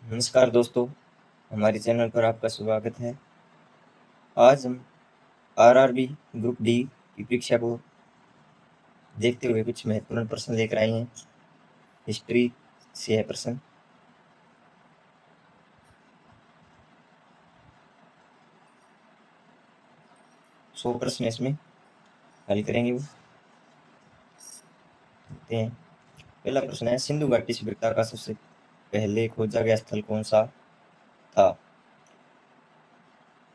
नमस्कार दोस्तों, हमारे चैनल पर आपका स्वागत है। आज हम आरआरबी ग्रुप डी की परीक्षा को देखते हुए कुछ महत्वपूर्ण प्रश्न लेकर आए हैं। हिस्ट्री से है प्रश्न। सौ प्रश्न इसमें हल करेंगे वो देखते हैं। पहला प्रश्न है, सिंधु घाटी सभ्यता का सबसे पहले खोजा गया स्थल कौन सा था?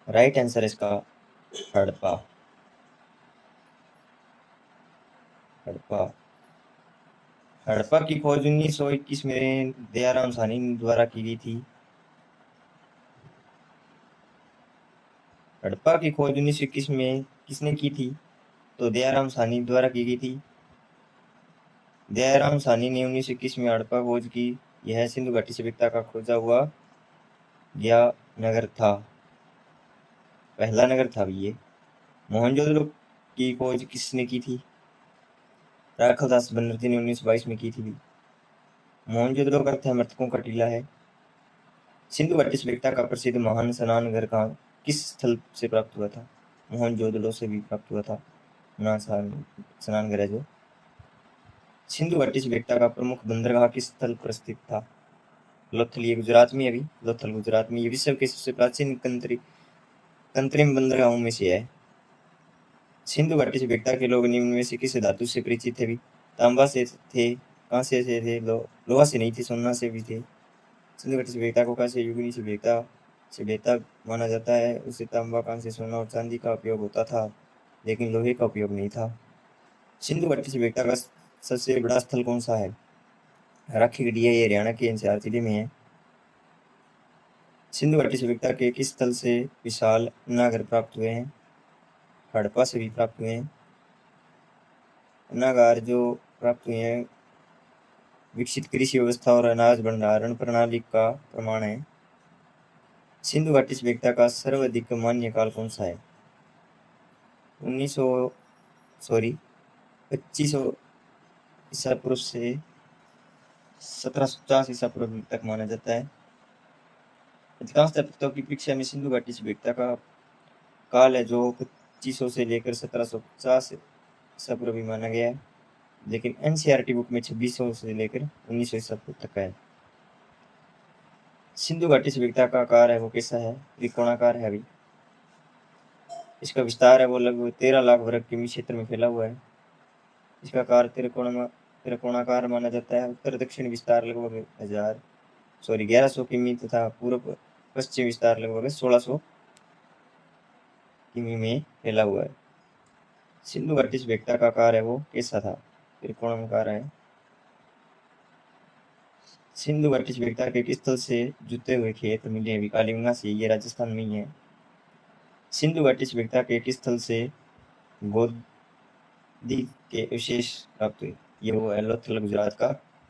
राइट आंसर इसका हड़प्पा। हड़प्पा हड़प्पा की खोज 1921 में दयाराम साहनी द्वारा की गई थी। हड़प्पा की खोज 1921 में किसने की थी? तो दयाराम साहनी द्वारा की गई थी। दयाराम साहनी ने 1921 में हड़प्पा खोज की। यह सिंधु घाटी सभ्यता का खोजा हुआ गया नगर था, पहला नगर था ये। मोहनजोदड़ो की खोज किसने की थी? राखालदास बनर्जी ने 1922 में की थी। मोहनजोदड़ो का अर्थ है मृतकों का टीला है। सिंधु घाटी सभ्यता का प्रसिद्ध महान स्नान घर का किस स्थल से प्राप्त हुआ था? मोहनजोदड़ो से भी प्राप्त हुआ था महान स्नान घर है जो। सिंधु घाटी सभ्यता का प्रमुख बंदरगाह किस स्थल पर स्थित था? लोथल, ये गुजरात में। अभी लोथल गुजरात में। ये विश्व के सबसे प्राचीन कृत्रिम बंदरगाहों में से है। सिंधु घाटी सभ्यता के लोग निम्न में से किस धातु से परिचित थे? भी तांबा से थे, कांसे से थे, लोहा से नहीं थे, सोना से भी थे। सिंधु घाटी सभ्यता को कांस्य युगीन सभ्यता माना जाता है। उसे तांबा, कांस्य, सोना और चांदी का उपयोग होता था, लेकिन लोहे का उपयोग नहीं था। सिंधु घाटी सभ्यता का सबसे बड़ा स्थल कौन सा है? राखी गढ़ी है, ये हरियाणा के हिसार जिले में है। सिंधु घाटी सभ्यता के किस स्थल से विशाल अनागार प्राप्त हुए हैं? हड़प्पा से भी प्राप्त हुए हैं। अनागार जो प्राप्त हुए हैं विकसित कृषि व्यवस्था और अनाज भंडारण प्रणाली का प्रमाण है। सिंधु घाटी सभ्यता का सर्वाधिक मान्य काल कौन सा है? 2500 ईसा पूर्व से 1750 ईसा पूर्व तक माना जाता है। अधिकांश पुस्तकों की परीक्षा में सिंधु घाटी सभ्यता का काल है जो 2500 से लेकर 1750 ईसा पूर्व भी माना गया है, लेकिन एनसीईआरटी बुक में 2600 से लेकर 1900 ईसा पूर्व तक का है। सिंधु घाटी सभ्यता का आकार है वो कैसा है? त्रिकोणाकार है। अभी इसका विस्तार है वो लगभग 13 लाख वर्ग किमी क्षेत्र में फैला हुआ है। इसका आकार त्रिकोणाकार माना जाता है। उत्तर दक्षिण विस्तार लगभग 1100 किमी तथा पूर्व पश्चिम विस्तार लगभग 1600 किमी में फैला हुआ है। सिंधु घाटी सभ्यता का आकार है वो कैसा था? त्रिकोणाकार है। सिंधु घाटी सभ्यता के किस स्थल से जुते हुए खेत मिले हैं? कालीगंगा से, ये राजस्थान में ही है। सिंधु घाटी सभ्यता के किस स्थल से गोदी के अवशेष प्राप्त हुए? ये वो है लोथल गुजरात का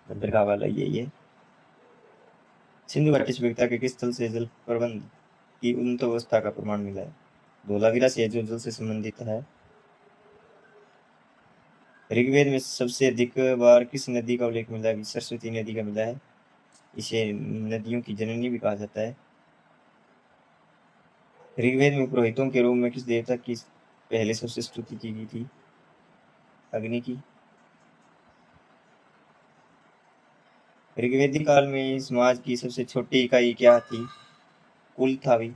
बंदरगाह वाला ये। सिंधु घाटी सभ्यता के किस स्थल से जल प्रबंध की उन्नत अवस्था का प्रमाण मिला है? धोलावीरा से, जो जल से संबंधित है। ऋग्वेद में सबसे अधिक बार किस नदी का उल्लेख मिला है? सरस्वती नदी का मिला है। इसे नदियों की जननी भी कहा जाता है। ऋग्वेद में पुरोहितों के रूप में किस देवता की पहले सबसे स्तुति की गई थी? अग्नि की। ऋग्वेदिक काल में समाज की सबसे छोटी इकाई क्या थी? कुल था। भी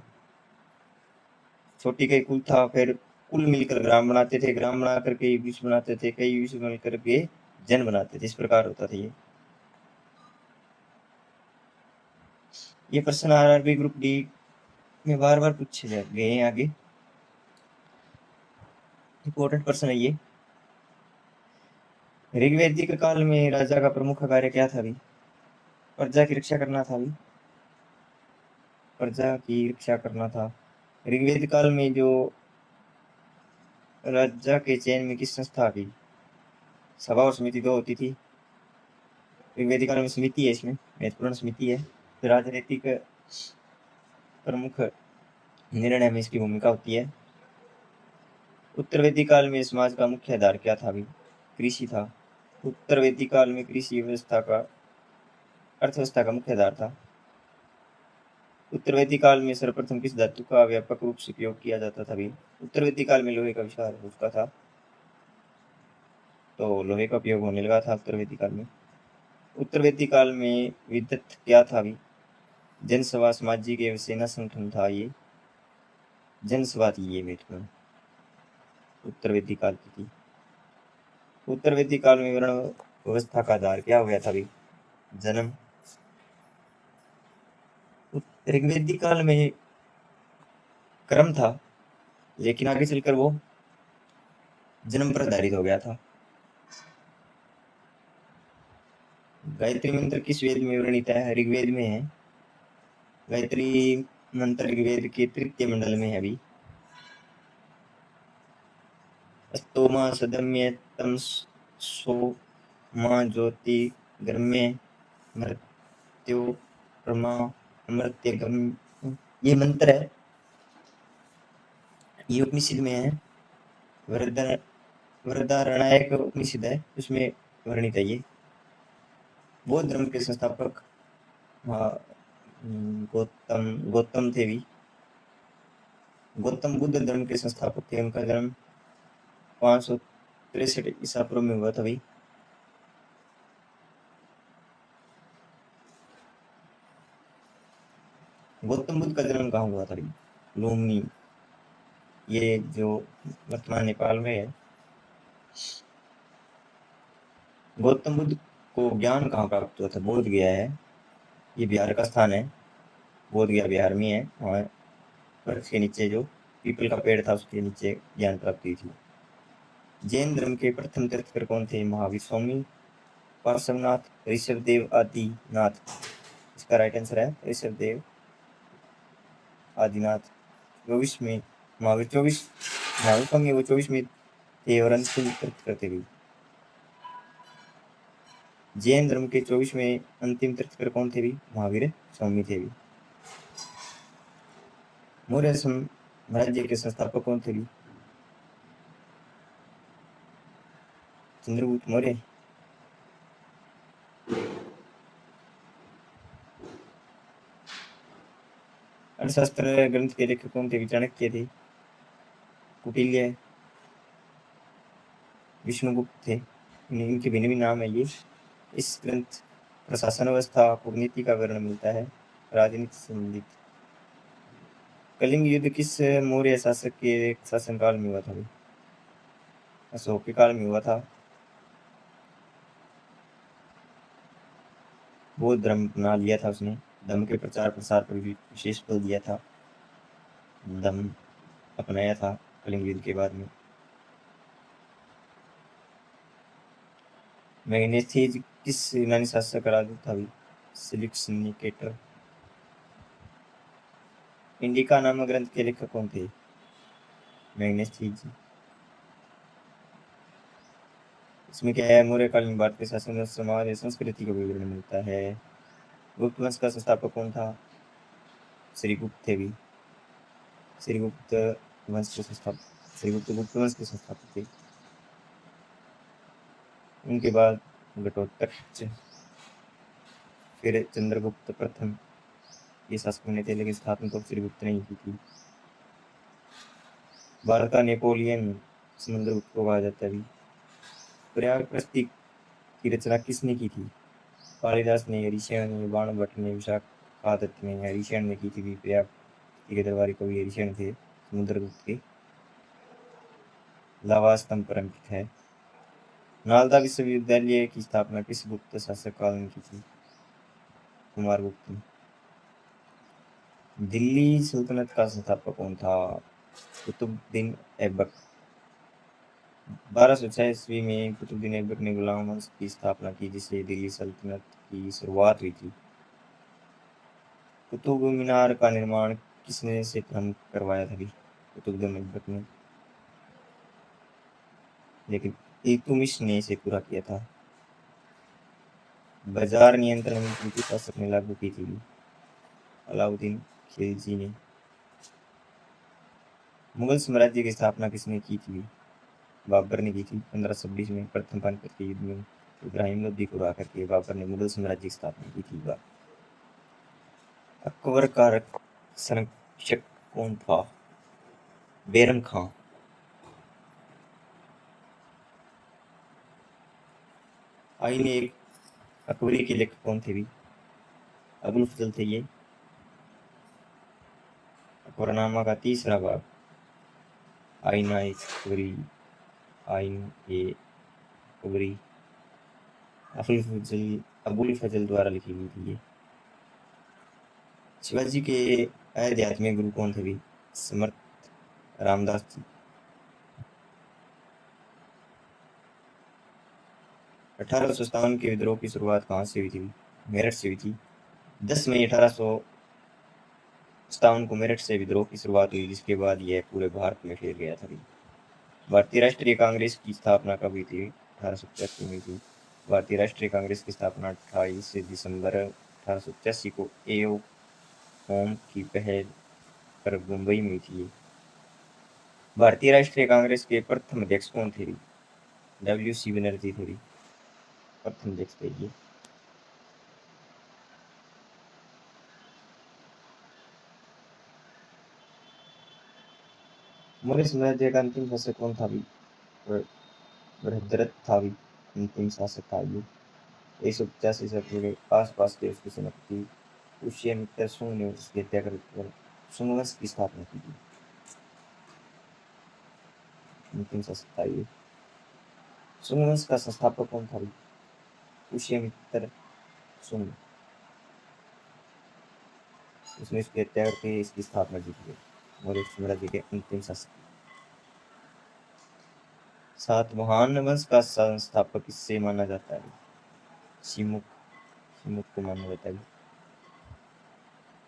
छोटी इकाई कुल था। फिर कुल मिलकर ग्राम बनाते थे, ग्राम बना करके विश्व बनाते थे, कई विश्व मिलकर के जन बनाते थे। इस प्रकार होता था ये प्रश्न आरआरबी ग्रुप डी में बार बार पूछे गए हैं। आगे इंपॉर्टेंट प्रश्न है ये। ऋग्वेदिक काल में राजा का प्रमुख कार्य क्या था? भी प्रजा की रक्षा करना था। भी प्रजा की रक्षा करना था। ऋग्वेदिक काल में जो राजा के चयन में किस संस्था की सभा और समिति दो होती थी? ऋग्वेदिक काल में समिति है, इसमें महत्वपूर्ण समिति है। तो राजनीतिक प्रमुख निर्णय में इसकी भूमिका होती है। उत्तर वैदिक काल में समाज का मुख्य आधार क्या था? भी कृषि था। उत्तर वैदिक काल में कृषि अर्थव्यवस्था का मुख्य आधार था। उत्तर वैदिक काल में सर्वप्रथम किस धातु का व्यापक रूप से उपयोग किया जाता था भी? उत्तर वैदिक काल में लोहे का आविष्कार हो चुका था, तो लोहे का उपयोग होने लगा था उत्तर वैदिक काल में। उत्तर वैदिक काल में विद्वत क्या था भी? जनसभा, सामाजिक एवं सेना संगठन था ये। जनसभा थी ये महत्वपूर्ण, उत्तर वैदिक काल की थी। उत्तर वैदिक काल में वर्ण व्यवस्था का आधार क्या हो गया था भी? जन्म। ऋग्वेदिक काल में क्रम था, लेकिन आगे चलकर वो जन्म पर आधारित हो गया था। गायत्री मंत्र किस वेद में वर्णित है? ऋग्वेद में है। गायत्री मंत्र ऋग्वेद के तृतीय मंडल में है अभी। स्तोमा सदम्य तम सोमा ज्योति गर्म्य मृत्यु प्रमा अमृत्य गम, ये मंत्र है, ये उपनिषद में है। वृदारण्यायक उपनिषद है, उसमें वर्णित है ये। बौद्ध धर्म के संस्थापक गौतम थे भी। गौतम बुद्ध धर्म के संस्थापक थे। उनका जन्म 563 ईसा पूर्व में हुआ था भाई। गौतम बुद्ध का जन्म कहाँ हुआ था भाई? लुम्बिनी, ये जो वर्तमान नेपाल में है। गौतम बुद्ध को ज्ञान कहाँ प्राप्त हुआ था? बोध गया है, ये बिहार का स्थान है। बोध गया बिहार में है। वहाँ वृक्ष के नीचे जो पीपल का पेड़ था, उसके नीचे ज्ञान प्राप्त हुई थी। जैन धर्म के प्रथम तीर्थंकर कौन थे? महावीर स्वामी, पार्श्वनाथ, ऋषभदेव, आदिनाथ। इसका राइट आंसर है ऋषभदेव, आदिनाथ। 24 में महावीर 24 महावीर स्वामी वो 24 में थे और अंतिम तीर्थंकर थे भी। जैन धर्म के 24वें अंतिम तीर्थंकर कौन थे भी? महावीर स्वामी थे भी। मौर्य साम्राज्य के संस्थापक कौन थे भी? चंद्रगुप्त मौर्य। अर्थशास्त्र ग्रंथ के लेखक कौन थे? चाणक्य थे, कुटिल्य, विष्णुगुप्त थे। इनके भिन्न भी नाम है ये। इस ग्रंथ प्रशासन व्यवस्था, कूटनीति का वर्णन मिलता है, राजनीति से संबंधित। कलिंग युद्ध किस मौर्य शासक के शासनकाल में हुआ था? अशोक के काल में हुआ था। बौद्ध धर्म अपना लिया था उसने। धर्म के प्रचार प्रसार पर भी विशेष बल दिया था। धर्म अपनाया था कलिंग युद्ध के बाद में। मैग्नेथीज किस यूनानी शासक का राजा था? सिलिक्स निकेटर। इंडिका नामक ग्रंथ के लेखक कौन थे? मैग्नेथीज। इसमें क्या है? मौर्यकालीन भारतीय शासन समाज या संस्कृति का विवरण मिलता है। गुप्त वंश का संस्थापक कौन था? श्रीगुप्त थे भी। श्रीगुप्त वंश के संस्थापक, श्रीगुप्त गुप्त वंश के संस्थापक थे। उनके बाद घटोत्कच, फिर चंद्रगुप्त प्रथम, ये शासक बने थे, लेकिन स्थापना तो श्रीगुप्त ने की थी। भारत का नेपोलियन समुद्रगुप्त को कहा जाता है। प्रयाग प्रस्तिक की रचना किसने की थी? कालिदास ने, हरिशयन ने, बाणभट्ट ने, विशाखादत्त ने। हरिशयन ने की थी भी। प्रयाग के दरबारी कवि हरिशयन थे समुद्रगुप्त के। लावा स्तंभ पर अंकित है। नालंदा विश्वविद्यालय की स्थापना किस गुप्त शासक काल में की थी? कुमारगुप्त ने। दिल्ली सल्तनत का संस्थापक कौन था? कुतुबुद्दीन ऐबक। 1206 ईस्वी में कुतुबुद्दीन ऐबक ने गुलाम वंश की स्थापना की, जिससे दिल्ली सल्तनत की शुरुआत हुई थी। कुतुब मीनार का निर्माण किसने से प्रारंभ करवाया था? कुतुबुद्दीन ऐबक ने, लेकिन इल्तुतमिश ने इसे पूरा किया था। बाजार नियंत्रण नीति किस शासक ने लागू की थी? अलाउद्दीन खिलजी ने। मुगल साम्राज्य की स्थापना किसने की थी? बाबर ने की थी 1526 में। प्रथम पानीपत के युद्ध में इब्राहिम लोदी को हरा करके बाबर ने मुगल साम्राज्य की स्थापना की थी। अकबर का संरक्षक कौन था? बैरम खां। आईने एक अकबरी के लेखक कौन थे भी? अबुल फजल थे ये। अकबरनामा का तीसरा भाग, आईना अकबरी, आइन ए अकबरी, अबुल फजल द्वारा लिखी गई थी ये। शिवाजी के आध्यात्मिक गुरु कौन थे भी? समर्थ रामदास जी। 1857 के विद्रोह की शुरुआत कहाँ से हुई थी? मेरठ से हुई थी। 10 मई 1857 को मेरठ से विद्रोह की शुरुआत हुई, जिसके बाद यह पूरे भारत में फैल गया था। भारतीय राष्ट्रीय कांग्रेस की स्थापना कब हुई थी? 1885 में थी। भारतीय राष्ट्रीय कांग्रेस की स्थापना 28 दिसंबर 1885 को एओ होम की पहल पर मुंबई में थी। भारतीय राष्ट्रीय कांग्रेस के प्रथम अध्यक्ष कौन थे? WC बनर्जी थे प्रथम अध्यक्ष थे ये। मौर्य साम्राज्य का अंतिम शासक कौन था? बृहद्रथ था अंतिम शासक था ये। 185 ईस्वी के आसपास के उसकी सेनापति पुष्यमित्र शुंग ने उसकी हत्या कर शुंग वंश की स्थापना की थी। अंतिम शासक था ये। शुंग वंश का संस्थापक कौन था? पुष्यमित्र शुंग। उसने इसकी हत्या करके इसकी स्थापना की थी। मौर्य साम्राज्य के अंतिम शासक। सातवाहन वंश का संस्थापक किससे माना जाता है? शिमुक को माना जाता है।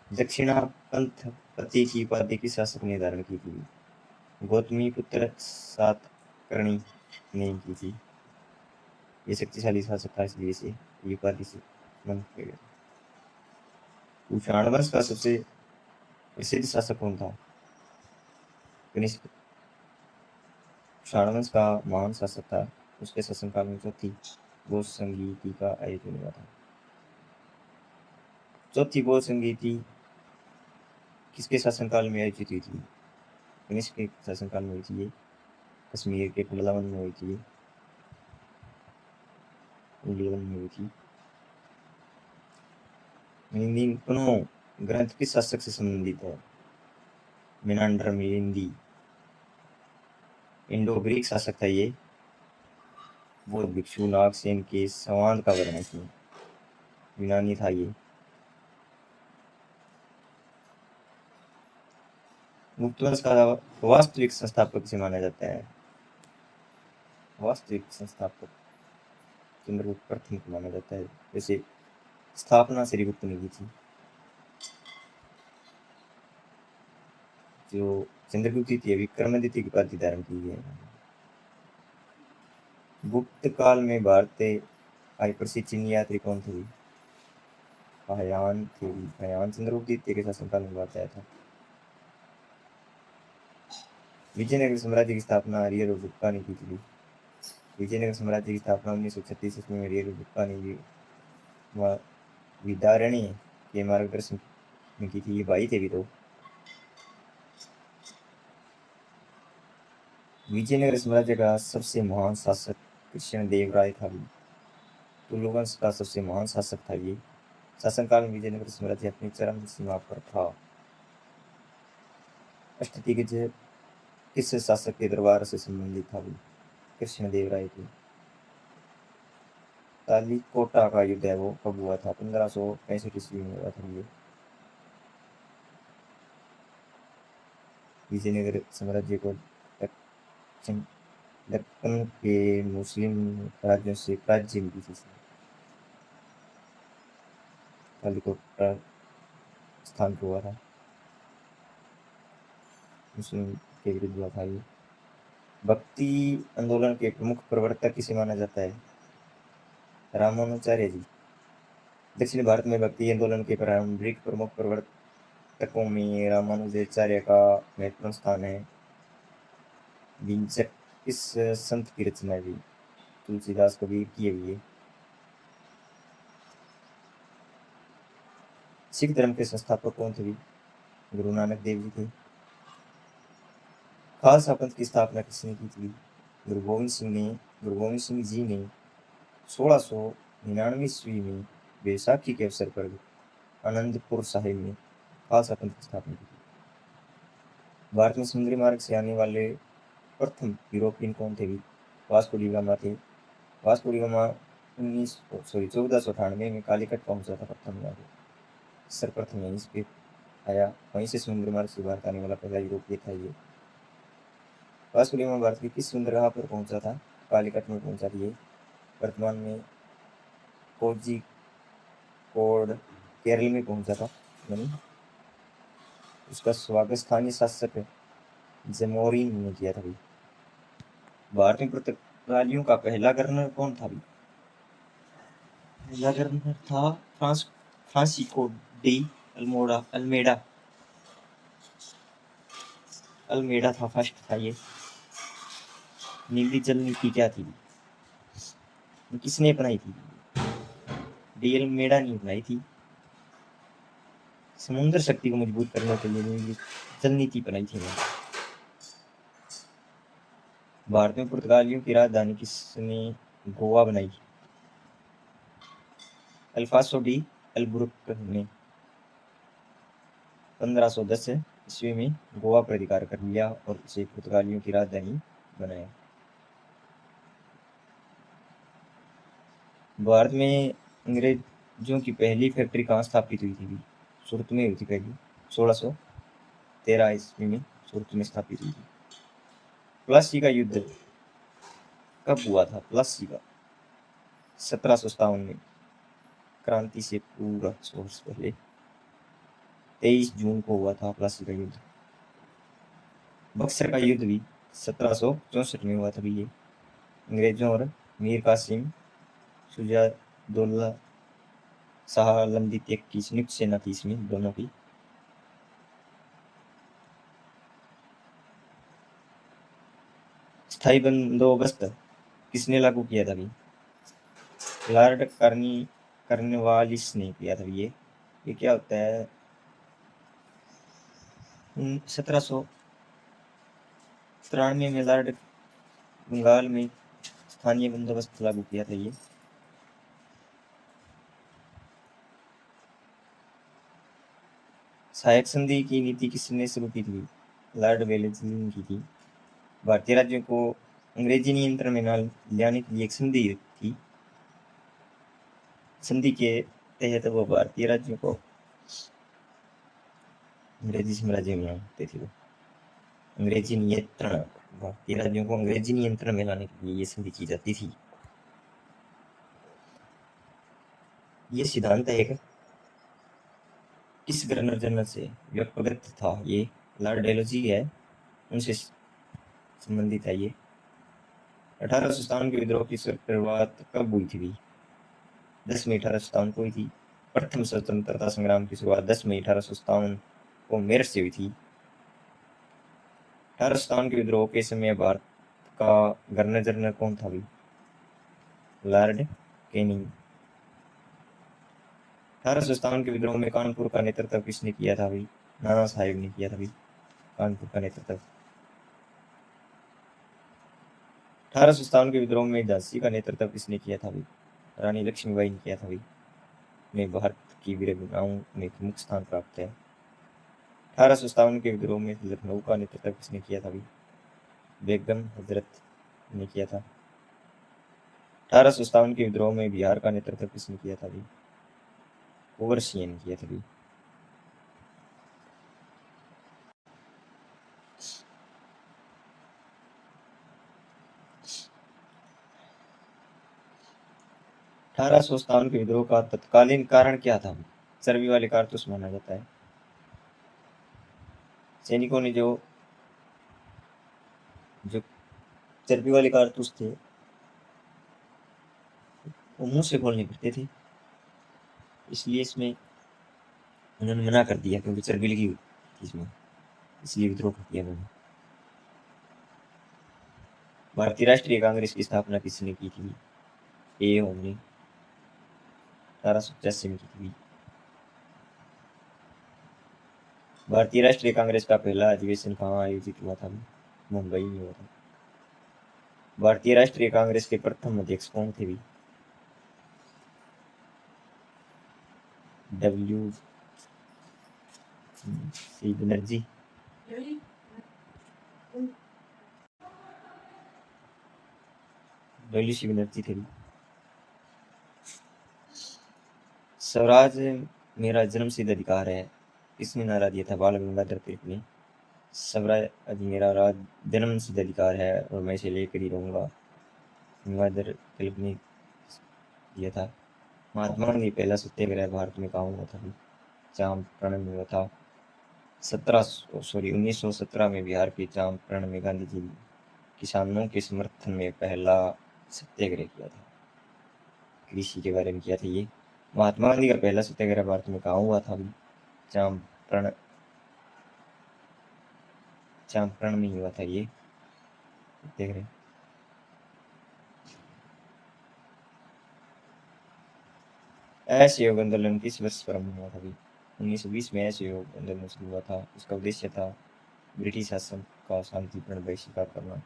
दक्षिणापंथ पति की उपाधि किस शासक ने धारण की थी? गौतमी पुत्र सातकर्णी ने की थी। ये शक्तिशाली शासक था, इसलिए इसे ये उपाधि से मन किया गया। कुषाण वंश का सबसे प्रसिद्ध शासक कौन था? कनिष्क। कुषाण वंश का महान शासक था। उसके शासनकाल में चौथी गो संगीति का आयोजन हुआ था। चौथी गो संगीति किसके शासनकाल में आयोजित हुई थी? कनिष्क के शासनकाल में हुई थी ये। कश्मीर के कुंडलावन में हुई थी। हुई थी। मिलिंदी ग्रंथ किस शासक से संबंधित है? मिनांडर मिलिंदी इंडो ग्रीक शासक था ये। बौद्ध भिक्षु नागसेन के संवाद का वर्णन किया। यूनानी था ये। गुप्तवंश का वास्तविक संस्थापक से माना जाता है। वास्तविक संस्थापक चंद्रगुप्त प्रथम को माना जाता है। वैसे स्थापना श्रीगुप्त ने की थी। जो चंद्रगुप्त द्वितीय विक्रमादित्य की उपाधि धारण की है। गुप्त काल में भारत आए प्रसिद्ध चीनी यात्री कौन थे? हायान थे। हायान चंद्रगुप्त द्वितीय के शासनकाल में भारत आया था। विजयनगर साम्राज्य की स्थापना हरिहर और बुक्का ने की थी। विजयनगर साम्राज्य की स्थापना 1936 ईस्वी में हरिहर और बुक्का ने विदारणी के मार्गदर्शन में की थी। ये भाई थे भी तो। विजयनगर साम्राज्य का सबसे महान शासक कृष्णदेवराय था। तुलु वंश का सबसे महान शासक था ये। शासनकाल में विजयनगर साम्राज्य अपनी चरम सीमा पर था। अष्टदिग्गज किस शासक के दरबार से संबंधित था? कृष्णदेवराय के। तालीकोटा का युद्ध है वो कब हुआ था? 1565 ईस्वी में हुआ था ये। विजयनगर साम्राज्य को दक्कन के मुस्लिम राज्यों से प्राचीन की तालीकोटा स्थान पर हुआ था। मुस्लिम के विरुद्ध हुआ था ये। भक्ति आंदोलन के प्रमुख प्रवर्तक किसे माना जाता है? रामानुजाचार्य जी। दक्षिण भारत में भक्ति आंदोलन के प्रारंभिक प्रमुख प्रवर्तकों में रामानुजाचार्य का महत्वपूर्ण स्थान है। विंचक किस संत की रचना है? तुलसीदास कबीर की है ये। सिख धर्म के संस्थापक कौन थे? गुरु नानक देव जी थे। खालसा पंथ की स्थापना किसने की थी? गुरु गोविंद सिंह जी ने 1699 ईस्वी में बैसाखी के अवसर पर आनंदपुर साहिब में खालसा पंथ की स्थापना की थी। भारत में समुद्री मार्ग से आने वाले प्रथम यूरोपियन कौन थे? वास्को डी गामा थे। वास्को डी गामा 1498 में कालीकट पहुंचा था प्रथम बार। सर्वप्रथम यहीं पे आया, वहीं से समुद्री मार्ग से भारत आने वाला पहला यूरोपीय था ये। वास्को डी गामा भारत की किस बंदरगाह पर पहुंचा था? कालीकट में पहुंचा था ये। वर्तमान में कोझिकोड केरल में पहुंचा था। उसका स्वागत स्थानीय शासक जमोरिन ने किया था। भारत में पुर्तगालियों का पहला गवर्नर कौन था? पहला गवर्नर था फ्रांसिस्को डी अल्मेडा था, फर्स्ट था ये। नीली जल नीति क्या थी? किसने अपनाई थी? डी अल्मेडा ने अपनाई थी। समुद्र शक्ति को मजबूत करने के लिए नीली जल नीति अपनाई थी। भारत में पुर्तगालियों की राजधानी किसने गोवा बनाई? अल्फांसो डी अल्बुकर्क ने 1510 ईस्वी में गोवा पर अधिकार कर लिया और उसे पुर्तगालियों की राजधानी बनाया। भारत में अंग्रेजों की पहली फैक्ट्री कहाँ स्थापित हुई थी? सूरत में हुई थी पहली, 1613 ईस्वी में सूरत में स्थापित हुई थी। प्लासी का युद्ध कब हुआ था? प्लासी का 1757 में, क्रांति से पूरा 100 वर्ष पहले 23 जून को हुआ था प्लासी का युद्ध। बक्सर का युद्ध भी 1764 में हुआ था भी ये। अंग्रेजों और मीर कासिम शुजाउद्दौला शाह आलम द्वितीय की संयुक्त सेना थी इसमें दोनों की। स्थायी बंदोबस्त किसने लागू किया था? लॉर्ड कॉर्नवालिस ने किया था। ये क्या होता है? 1793 में लॉर्ड बंगाल में स्थानीय बंदोबस्त लागू किया था ये। सहायक संधि की नीति किसने शुरू की थी? लॉर्ड वेलेस्ली ने की थी। भारतीय राज्यों को अंग्रेजी नियंत्रण में न लाने के लिए एक संधि थी। संधि के तहत वो भारतीय राज्यों को अंग्रेजी साम्राज्य में लाते थे। अंग्रेजी नियंत्रण, भारतीय राज्यों को अंग्रेजी नियंत्रण में लाने के लिए ये संधि की जाती थी। ये सिद्धांत है किस गवर्नर जनरल से व्यक्तिगत था? ये लॉर्ड डेलहौजी है, उनसे संबंधित है ये। 1857 के विद्रोह की शुरुआत कब हुई थी? 10 मई 1857 को हुई थी। प्रथम स्वतंत्रता संग्राम की शुरुआत 10 मई 1857 को मेरठ से हुई थी। 1857 के विद्रोह के समय भारत का गवर्नर जनरल कौन था? Lord Canning. 1857 के विद्रोह में कानपुर का नेतृत्व किसने किया था? नाना साहेब ने किया था कानपुर का नेतृत्व। 1857 के विद्रोह में झांसी का नेतृत्व किसने किया था? रानी लक्ष्मीबाई ने किया था। में भारत की वीरगानाओं में प्रमुख स्थान प्राप्त है। 1857 के विद्रोह में लखनऊ का नेतृत्व किसने किया था? बेगम हजरत ने किया था। 1857 के विद्रोह में बिहार का नेतृत्व किसने किया था? कुंवर सिंह ने किया था। 1857 के विद्रोह का तत्कालीन कारण क्या था? चर्बी वाले कारतूस माना जाता है। सैनिकों ने जो चर्बी वाले कारतूस थे वो मुंह से खोलने पड़ते थे, इसलिए इसमें उन्होंने मना कर दिया क्योंकि चर्बी लगी हुई थी इसमें, इसलिए विद्रोह कर दिया उन्होंने। भारतीय राष्ट्रीय कांग्रेस की स्थापना किसने की थी? ए होम ने 1885 में की थी। भारतीय राष्ट्रीय कांग्रेस का पहला अधिवेशन कहाँ आयोजित हुआ था? मुंबई में हुआ था। भारतीय राष्ट्रीय कांग्रेस के प्रथम अध्यक्ष कौन थे भी? W C Banerjee. W C Banerjee थे भी। स्वराज मेरा जन्मसिद्ध अधिकार है, किसने नारा दिया था? बाल गंगाधर तिलक ने। स्वराज मेरा जन्मसिद्ध अधिकार है और मैं इसे लेकर ही रहूंगा, गंगाधर तिलक ने दिया था। महात्मा गांधी पहला सत्याग्रह भारत में कहाँ हुआ था? चंपारण में हुआ था। 1917 में बिहार के चंपारण में गांधी जी ने किसानों के समर्थन में पहला सत्याग्रह किया था, कृषि के बारे में किया था ये। महात्मा गांधी का पहला सत्याग्रह भारत में कहाँ हुआ था? चंपारण में ही हुआ था ये सत्याग्रह। असहयोग आंदोलन किस वर्ष प्रारंभ हुआ था? 1920 में असहयोग आंदोलन शुरू हुआ था। इसका उद्देश्य था ब्रिटिश शासन का शांतिपूर्ण बहिष्कार करना।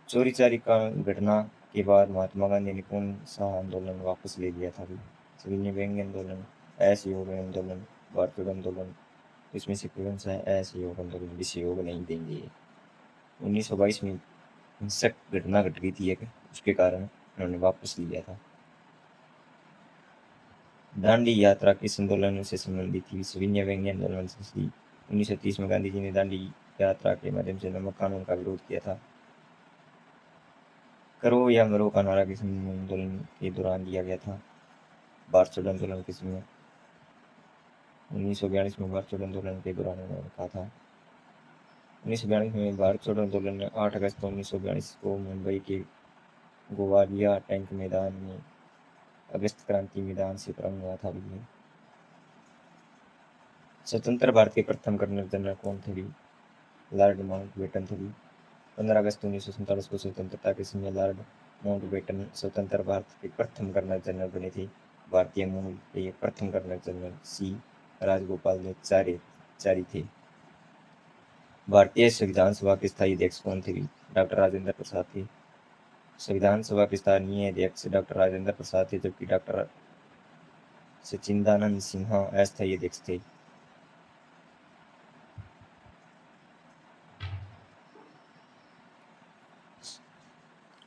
चोरी चारी का घटना के बाद महात्मा गांधी ने कौन सा आंदोलन वापस ले लिया था? सविनय व्यंग्य आंदोलन, असहयोग आंदोलन, भारत आंदोलन। इसमें से कौन सा है असहयोग आंदोलन? सहयोग नहीं देंगे। 1922 में हिंसक घटना घट गई थी एक, उसके कारण उन्होंने वापस लिया था। दांडी यात्रा किस आंदोलन से संबंधित थी? सविनय व्यंग्य आंदोलन से थी। 1930 में गांधी जी ने दांडी यात्रा के माध्यम से नमक कानून का विरोध किया था। करो या मरो का नारा किस आंदोलन के दौरान दिया गया था? भारत छोड़ो आंदोलन के समय। 1942 में भारत छोड़ो आंदोलन के दौरान उन्होंने कहा था। 1942 में भारत छोड़ो आंदोलन 8 अगस्त 1942 को मुंबई के गोवालिया टैंक मैदान में अगस्त क्रांति मैदान से प्रारंभ हुआ था। स्वतंत्र भारत के प्रथम गवर्नर जनरल कौन थे? लॉर्ड माउंटबेटन थे। 15 अगस्त 1947 को स्वतंत्रता के समय लॉर्ड माउंटबेटन स्वतंत्र भारत के प्रथम गवर्नर जनरल बने थे। भारतीय मूल के प्रथम गवर्नर जनरल सी राजगोपालाचारी थे। भारतीय संविधान सभा के स्थायी अध्यक्ष कौन थे? डॉक्टर राजेंद्र प्रसाद थे। संविधान सभा के स्थानीय अध्यक्ष डॉक्टर राजेंद्र प्रसाद थे, जबकि डॉक्टर सच्चिदानंद सिन्हा अस्थायी अध्यक्ष थे।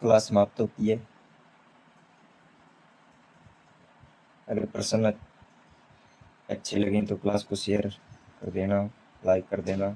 क्लास समाप्त होती है। अगर प्रश्न अच्छे लगे तो क्लास को शेयर कर देना, लाइक कर देना।